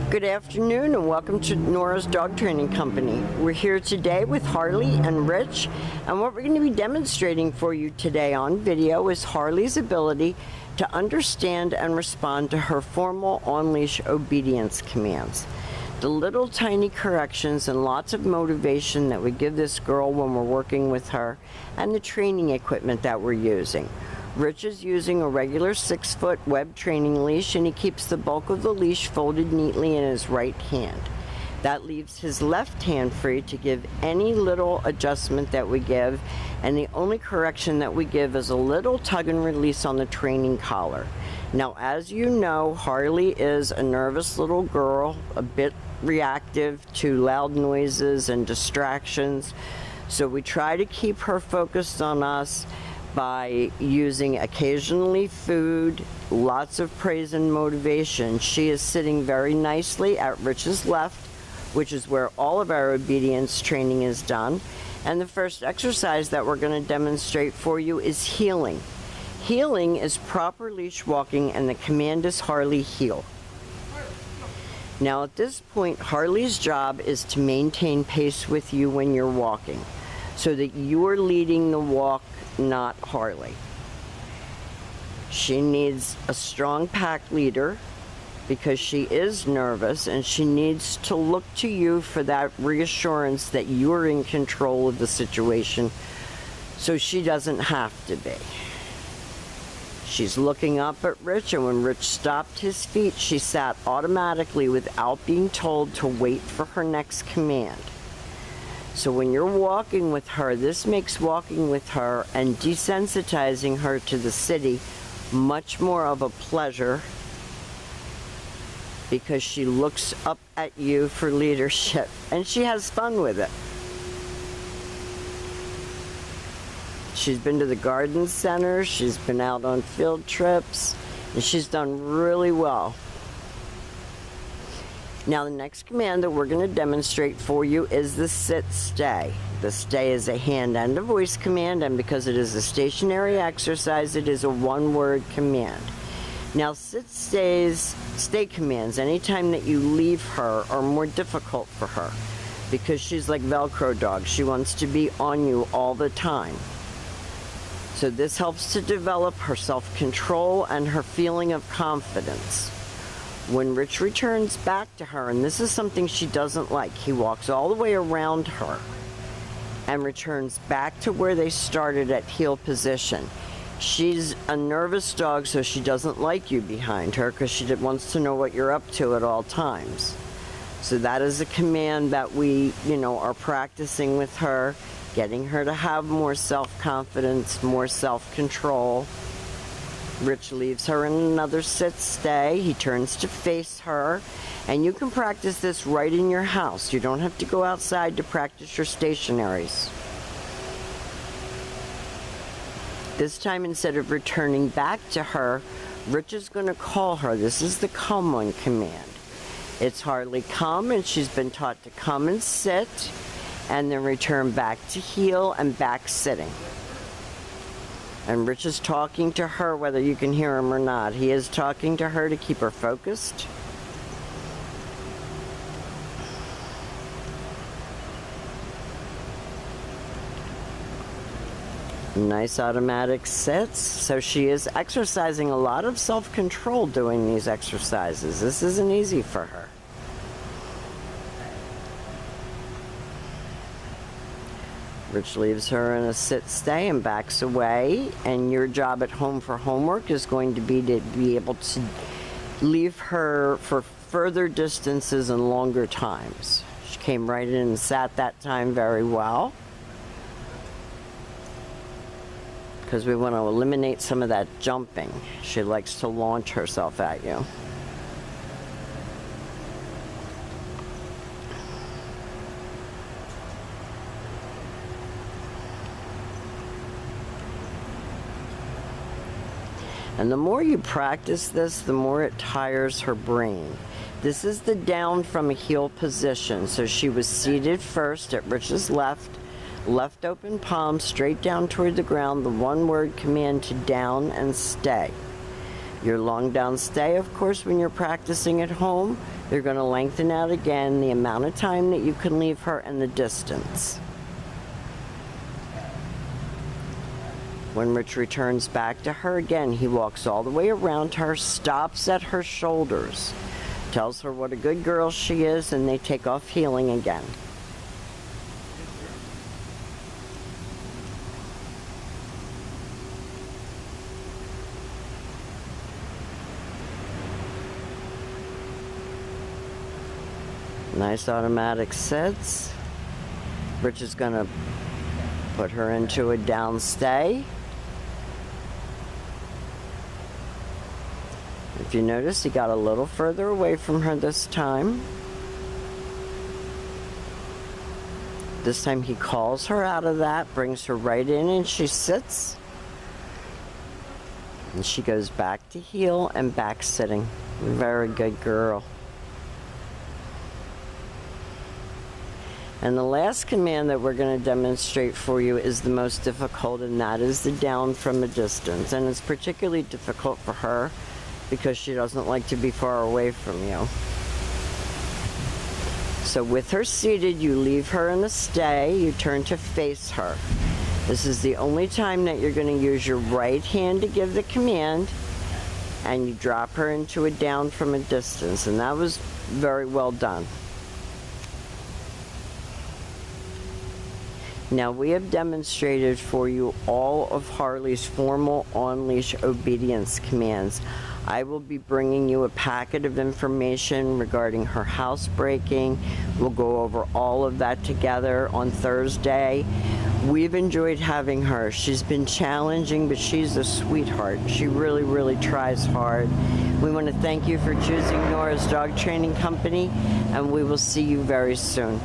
Good afternoon and welcome to Nora's Dog Training Company. We're here today with Harley and Rich, and what we're going to be demonstrating for you today on video is Harley's ability to understand and respond to her formal on-leash obedience commands. The little tiny corrections and lots of motivation that we give this girl when we're working with her, and the training equipment that we're using. Rich is using a regular 6-foot web training leash, and he keeps the bulk of the leash folded neatly in his right hand. That leaves his left hand free to give any little adjustment that we give, and the only correction that we give is a little tug and release on the training collar. Now, as you know, Harley is a nervous little girl, a bit reactive to loud noises and distractions, so we try to keep her focused on us by using occasionally food, lots of praise and motivation. She is sitting very nicely at Rich's left, which is where all of our obedience training is done. And the first exercise that we're going to demonstrate for you is heeling. Heeling is proper leash walking, and the command is Harley, heel. Now at this point, Harley's job is to maintain pace with you when you're walking, so that you are leading the walk, not Harley. She needs a strong pack leader because she is nervous, and she needs to look to you for that reassurance that you are in control of the situation, so she doesn't have to be. She's looking up at Rich, and when Rich stopped his feet, she sat automatically without being told to wait for her next command. So when you're walking with her, this makes walking with her and desensitizing her to the city much more of a pleasure, because she looks up at you for leadership and she has fun with it. She's been to the garden center, she's been out on field trips, and she's done really well. Now the next command that we're going to demonstrate for you is the sit-stay. The stay is a hand and a voice command, and because it is a stationary exercise, it is a one-word command. Now stay commands, anytime that you leave her, are more difficult for her because she's like Velcro dog. She wants to be on you all the time. So this helps to develop her self-control and her feeling of confidence. When Rich returns back to her, and this is something she doesn't like, he walks all the way around her and returns back to where they started at heel position. She's a nervous dog, so she doesn't like you behind her because she wants to know what you're up to at all times. So that is a command that we, are practicing with her, getting her to have more self-confidence, more self-control. Rich leaves her in another sit-stay. He turns to face her, and you can practice this right in your house. You don't have to go outside to practice your stationaries. This time, instead of returning back to her, Rich is going to call her. This is the come on command. It's Harley, come, and she's been taught to come and sit, and then return back to heel and back sitting. And Rich is talking to her, whether you can hear him or not. He is talking to her to keep her focused. Nice automatic sits. So she is exercising a lot of self-control doing these exercises. This isn't easy for her. Rich leaves her in a sit-stay and backs away, and your job at home for homework is going to be able to leave her for further distances and longer times. She came right in and sat that time very well, because we want to eliminate some of that jumping. She likes to launch herself at you. And the more you practice this, the more it tires her brain. This is the down from a heel position. So she was seated first at Rich's left, left open palm straight down toward the ground, the one-word command to down and stay. Your long down stay, of course, when you're practicing at home, You're going to lengthen out again the amount of time that you can leave her and the distance. When Rich returns back to her again, he walks all the way around her, stops at her shoulders, tells her what a good girl she is, and they take off heeling again. Nice automatic sits. Rich is going to put her into a down stay. If you notice, he got a little further away from her this time. This time he calls her out of that, brings her right in, and she sits. And she goes back to heel and back sitting. Very good girl. And the last command that we're going to demonstrate for you is the most difficult, and that is the down from a distance. And it's particularly difficult for her because she doesn't like to be far away from you. So with her seated, you leave her in the stay, you turn to face her. This is the only time that you're going to use your right hand to give the command, and you drop her into a down from a distance, and that was very well done. Now we have demonstrated for you all of Harley's formal on-leash obedience commands. I will be bringing you a packet of information regarding her housebreaking. We'll go over all of that together on Thursday. We've enjoyed having her. She's been challenging, but she's a sweetheart. She really, really tries hard. We want to thank you for choosing Nora's Dog Training Company, and we will see you very soon.